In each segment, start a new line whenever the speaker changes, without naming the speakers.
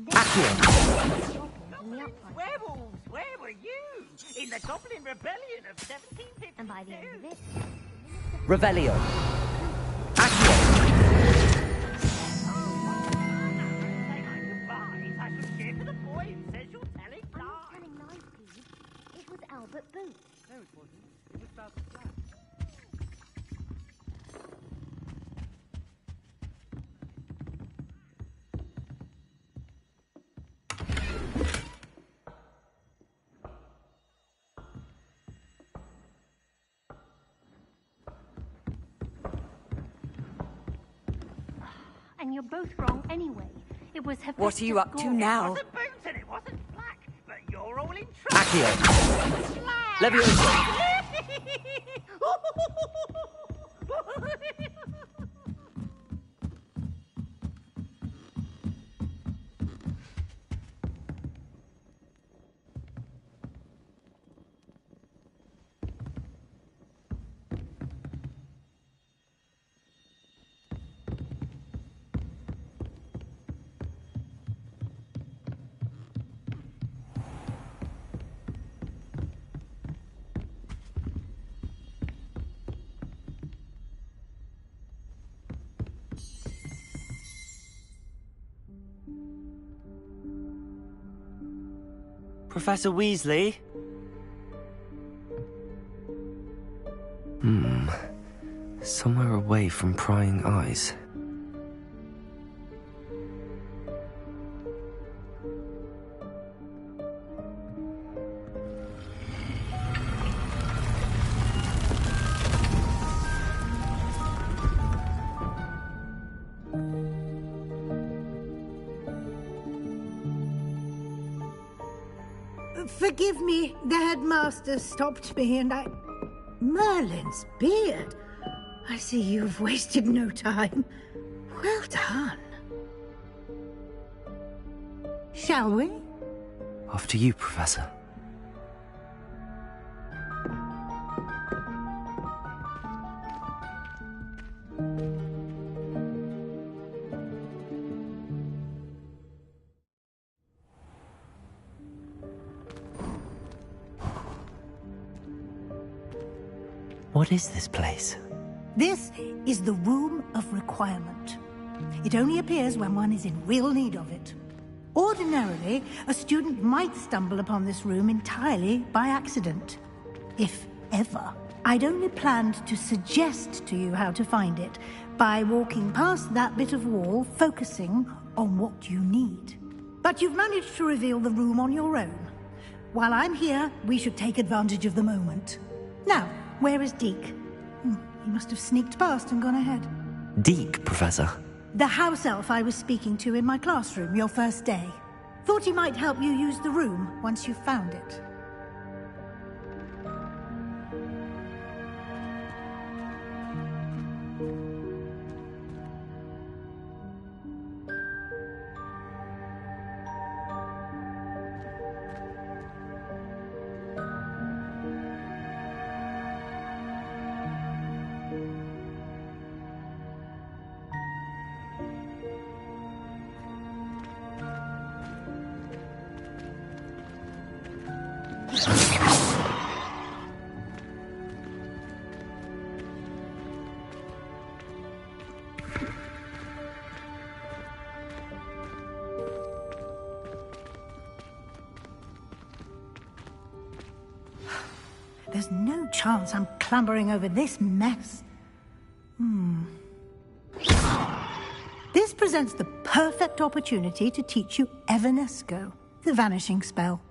Accio.
Werewolves, where were you? In the Goblin Rebellion of 1752.
And by the end of it,
Revelio.
Accio.
I should cheer for the boy who says you're telling
I'm
lies.
not telling lies, Pete. It was Albert Booth.
No, it wasn't. It was about the flat.
And you're both wrong anyway. It was Hephaestus.
What are you up to now?
It wasn't boots and it wasn't black, but you're all in trouble.
Accio.
Levioso.
Professor Weasley?
Somewhere away from prying eyes.
Forgive me, the headmaster stopped me and I... Merlin's beard. I see you've wasted no time. Well done. Shall we?
After you, Professor. What is this place?
This is the Room of Requirement. It only appears when one is in real need of it. Ordinarily, a student might stumble upon this room entirely by accident. If ever. I'd only planned to suggest to you how to find it by walking past that bit of wall, focusing on what you need. But you've managed to reveal the room on your own. While I'm here, we should take advantage of the moment. Now, where is Deke? He must have sneaked past and gone ahead.
Deke, Professor.
The house elf I was speaking to in my classroom your first day. Thought he might help you use the room once you found it. There's no chance I'm clambering over this mess. This presents the perfect opportunity to teach you Evanesco, the vanishing spell.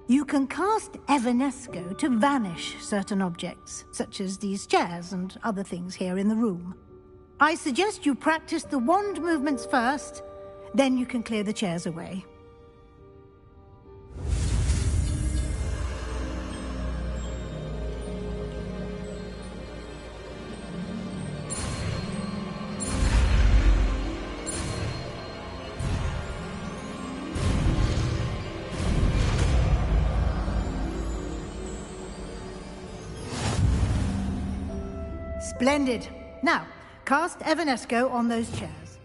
You can cast Evanesco to vanish certain objects, such as these chairs and other things here in the room. I suggest you practice the wand movements first, then you can clear the chairs away. Splendid. Now, cast Evanesco on those chairs.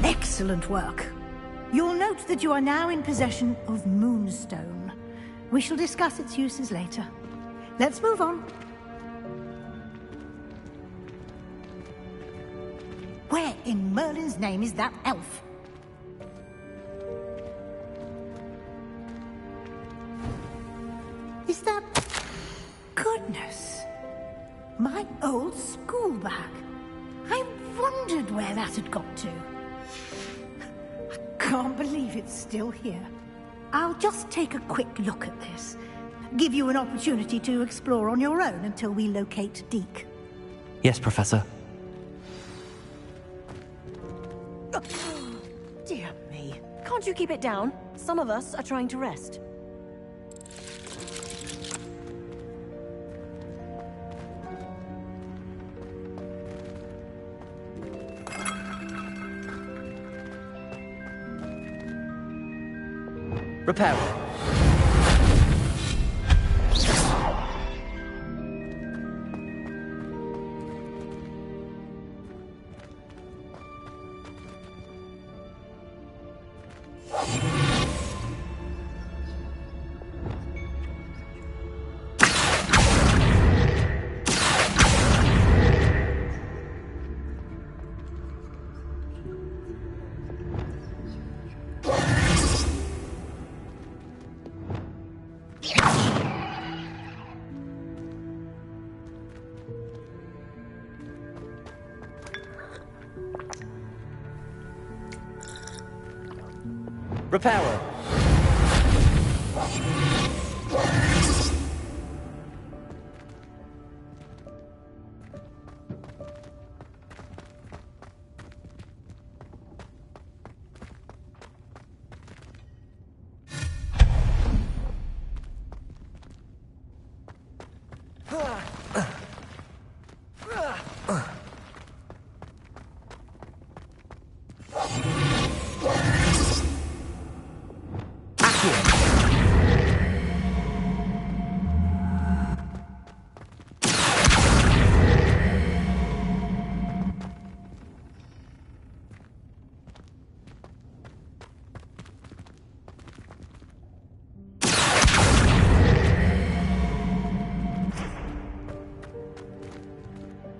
Excellent work. You'll note that you are now in possession of Moonstone. We shall discuss its uses later. Let's move on. Where in Merlin's name is that elf? Is that... Goodness. My old school bag. I wondered where that had got to. I can't believe it's still here. I'll just take a quick look at this. Give you an opportunity to explore on your own until we locate Deke.
Yes, Professor.
Dear me. Can't you keep it down? Some of us are trying to rest.
Repair. Repairer.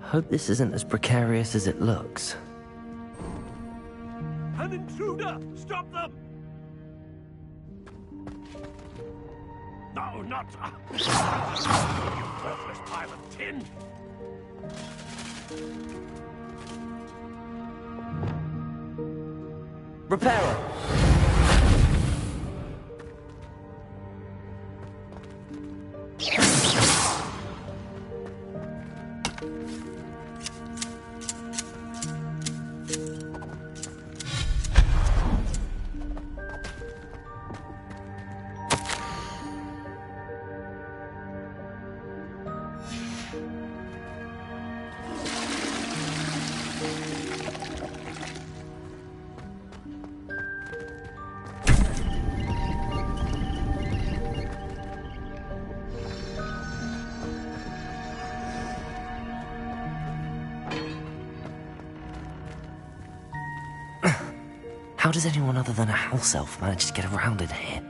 Hope this isn't as precarious as it looks.
An intruder! Stop them! No, not... you worthless pile of tin!
Repairer.
How does anyone other than a house elf manage to get around in here?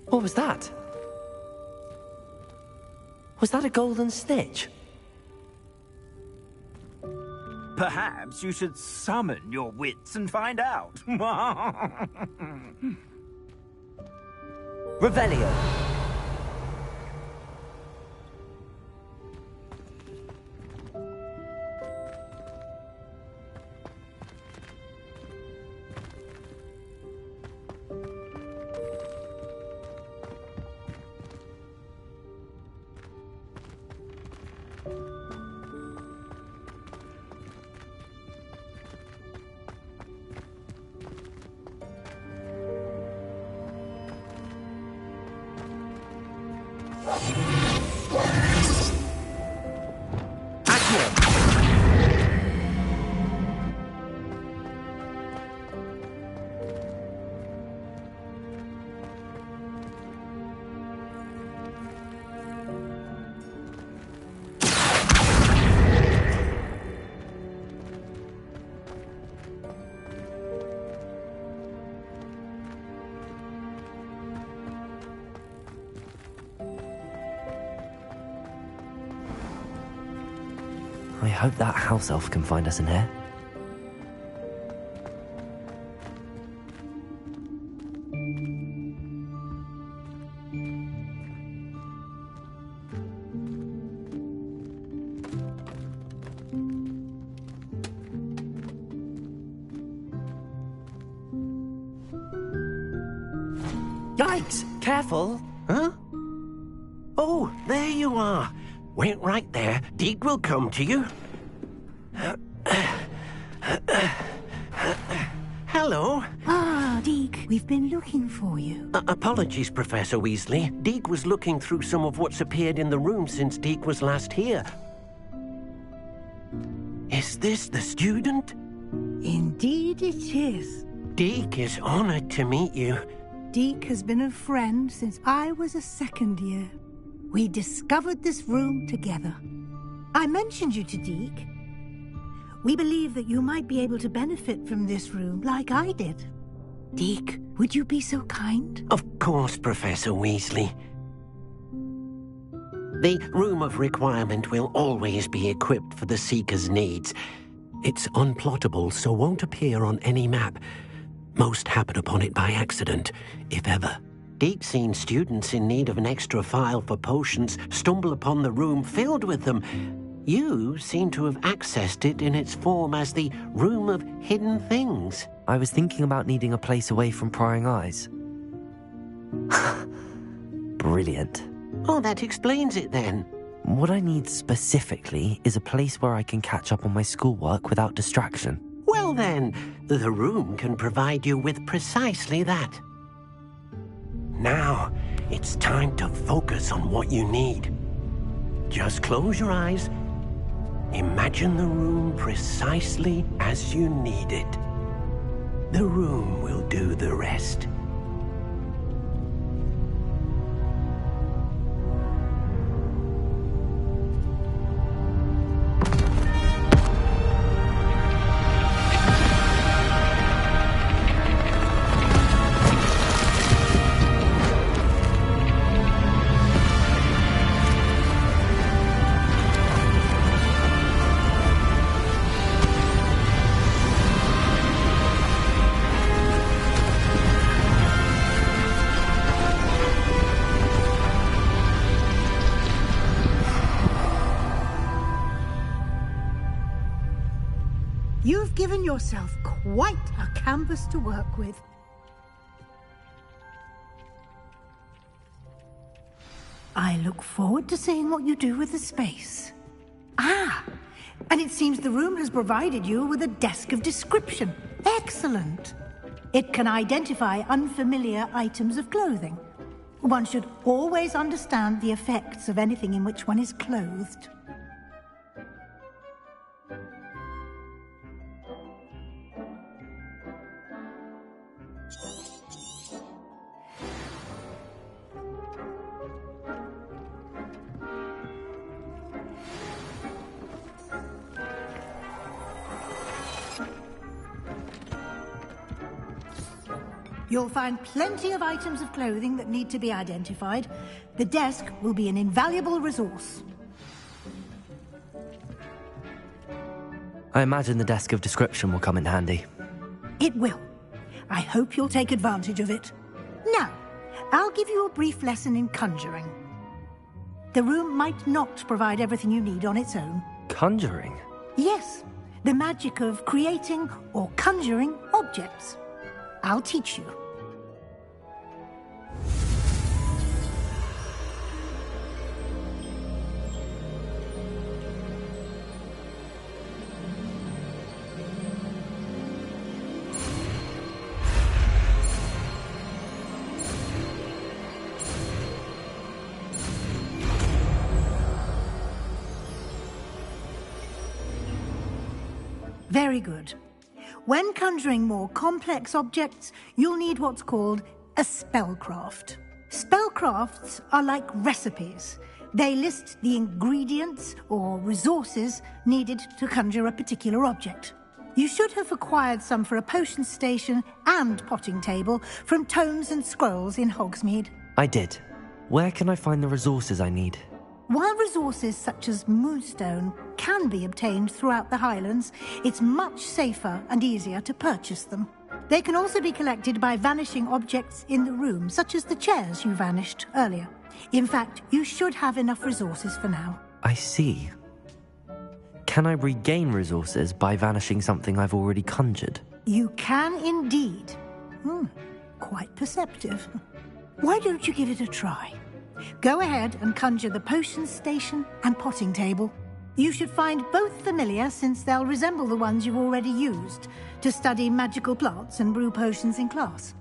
What was that? Was that a golden snitch?
Perhaps you should summon your wits and find out.
Revelio.
I hope that house elf can find us in here.
Yikes! Careful!
Huh? Oh, there you are. Wait right there. Deke will come to you. Hello.
Ah, Deke, we've been looking for you.
Apologies, Professor Weasley. Deke was looking through some of what's appeared in the room since Deke was last here. Is this the student?
Indeed it is.
Deke is honored to meet you.
Deke has been a friend since I was a second year. We discovered this room together. I mentioned you to Deke. We believe that you might be able to benefit from this room like I did. Deke, would you be so kind?
Of course, Professor Weasley. The Room of Requirement will always be equipped for the Seeker's needs. It's unplottable, so won't appear on any map. Most happen upon it by accident, if ever. Deke's seen students in need of an extra file for potions stumble upon the room filled with them. You seem to have accessed it in its form as the Room of Hidden Things.
I was thinking about needing a place away from prying eyes. Brilliant.
Oh, that explains it then.
What I need specifically is a place where I can catch up on my schoolwork without distraction.
Well then, the room can provide you with precisely that. Now, it's time to focus on what you need. Just close your eyes. Imagine the room precisely as you need it. The room will do the rest.
You've given yourself quite a canvas to work with. I look forward to seeing what you do with the space. Ah, and it seems the room has provided you with a desk of description. Excellent. It can identify unfamiliar items of clothing. One should always understand the effects of anything in which one is clothed. You'll find plenty of items of clothing that need to be identified. The desk will be an invaluable resource.
I imagine the desk of description will come in handy.
It will. I hope you'll take advantage of it. Now, I'll give you a brief lesson in conjuring. The room might not provide everything you need on its own.
Conjuring?
Yes, the magic of creating or conjuring objects. I'll teach you. Very good. When conjuring more complex objects, you'll need what's called a spellcraft. Spellcrafts are like recipes. They list the ingredients or resources needed to conjure a particular object. You should have acquired some for a potion station and potting table from tomes and scrolls in Hogsmeade.
I did. Where can I find the resources I need?
While resources such as moonstone can be obtained throughout the Highlands, it's much safer and easier to purchase them. They can also be collected by vanishing objects in the room, such as the chairs you vanished earlier. In fact, you should have enough resources for now.
I see. Can I regain resources by vanishing something I've already conjured?
You can indeed. Quite perceptive. Why don't you give it a try? Go ahead and conjure the potion station and potting table. You should find both familiar, since they'll resemble the ones you've already used to study magical plants and brew potions in class.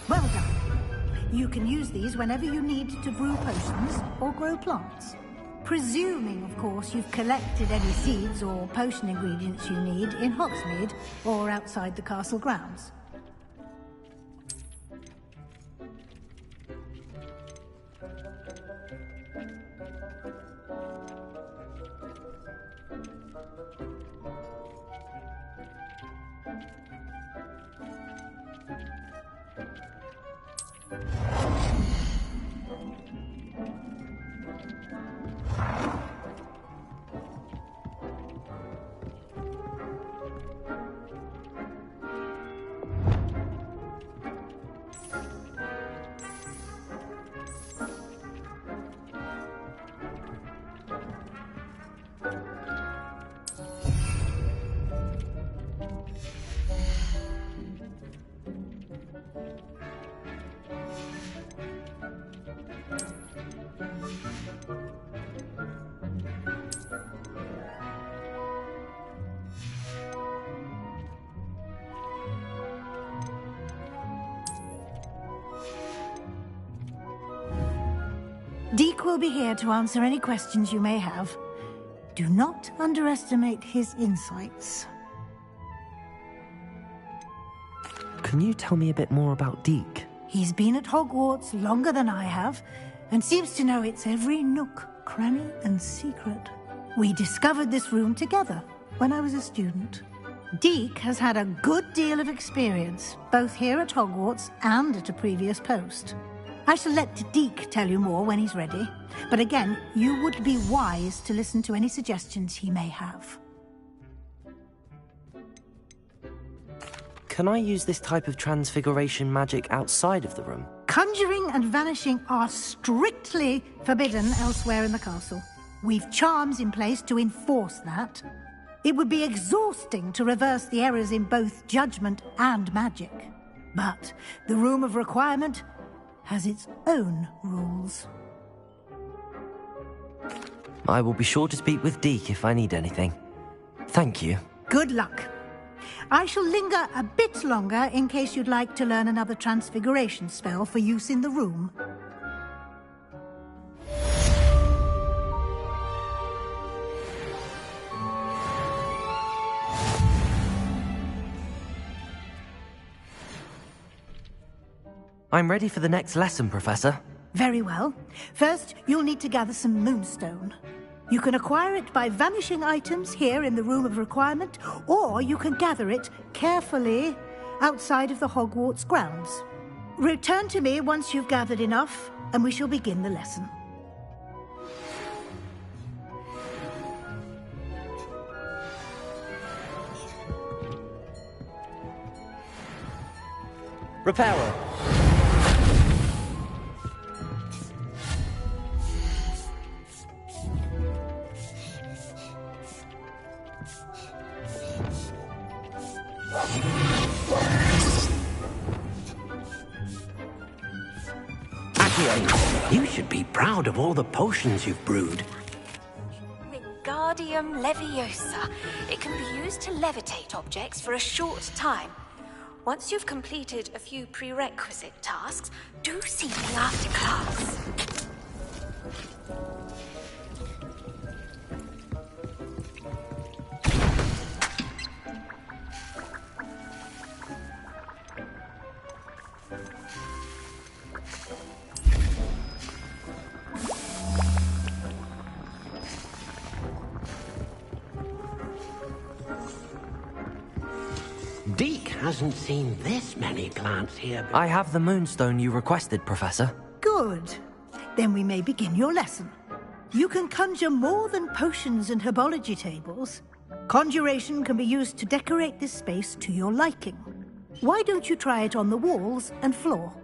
Well done. You can use these whenever you need to brew potions or grow plants. Presuming, of course, you've collected any seeds or potion ingredients you need in Hogsmeade or outside the castle grounds. Deke will be here to answer any questions you may have. Do not underestimate his insights.
Can you tell me a bit more about Deke?
He's been at Hogwarts longer than I have, and seems to know its every nook, cranny, and secret. We discovered this room together when I was a student. Deke has had a good deal of experience, both here at Hogwarts and at a previous post. I shall let Deke tell you more when he's ready, but again, you would be wise to listen to any suggestions he may have.
Can I use this type of transfiguration magic outside of the room?
Conjuring and vanishing are strictly forbidden elsewhere in the castle. We've charms in place to enforce that. It would be exhausting to reverse the errors in both judgment and magic. But the Room of Requirement has its own rules.
I will be sure to speak with Deke if I need anything. Thank you.
Good luck. I shall linger a bit longer in case you'd like to learn another transfiguration spell for use in the room.
I'm ready for the next lesson, Professor.
Very well. First, you'll need to gather some moonstone. You can acquire it by vanishing items here in the Room of Requirement, or you can gather it carefully outside of the Hogwarts grounds. Return to me once you've gathered enough, and we shall begin the lesson.
Repairer.
Accio, you should be proud of all the potions you've brewed.
Wingardium Leviosa. It can be used to levitate objects for a short time. Once you've completed a few prerequisite tasks, do see me after class.
Deke hasn't seen this many plants here before.
I have the moonstone you requested, Professor.
Good. Then we may begin your lesson. You can conjure more than potions and herbology tables. Conjuration can be used to decorate this space to your liking. Why don't you try it on the walls and floor?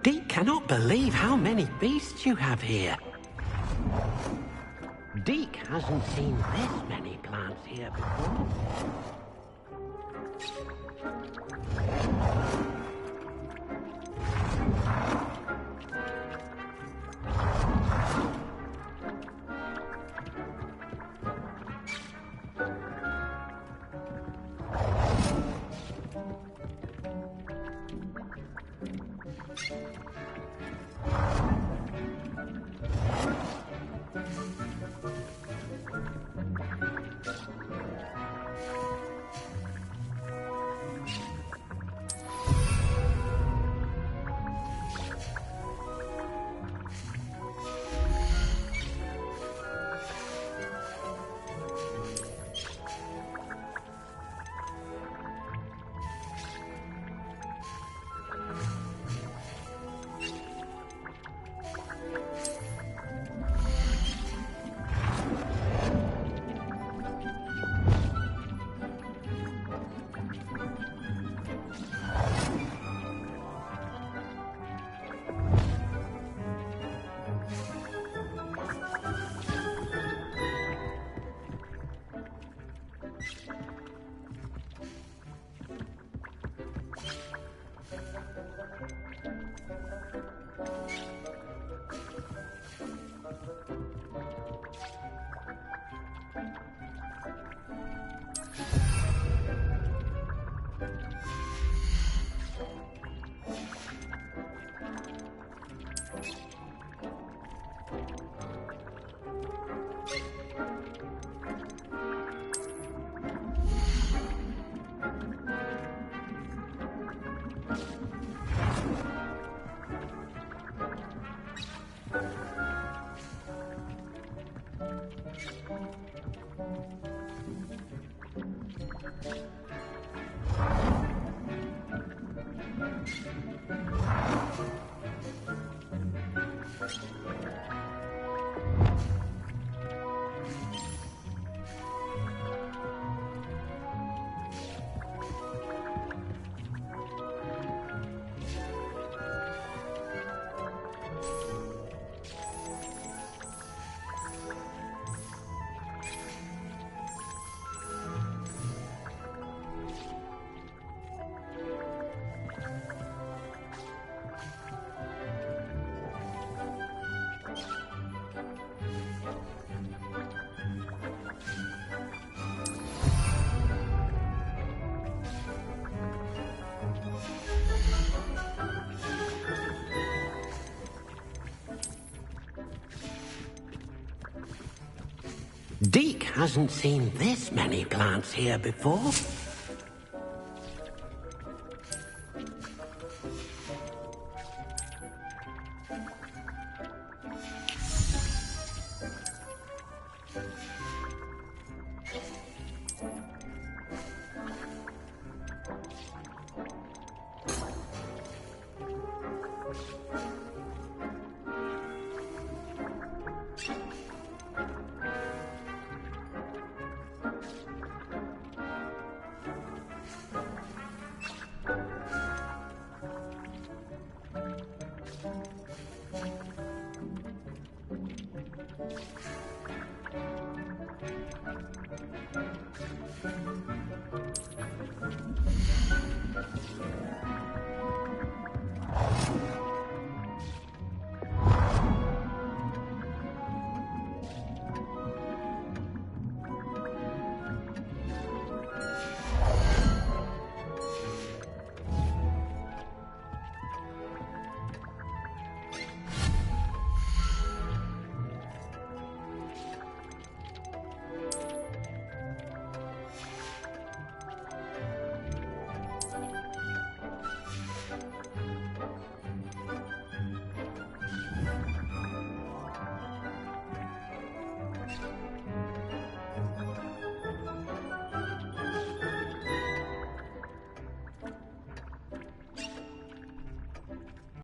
Deke cannot believe how many beasts you have here. Deke hasn't seen this many plants here before. Deke hasn't seen this many plants here before.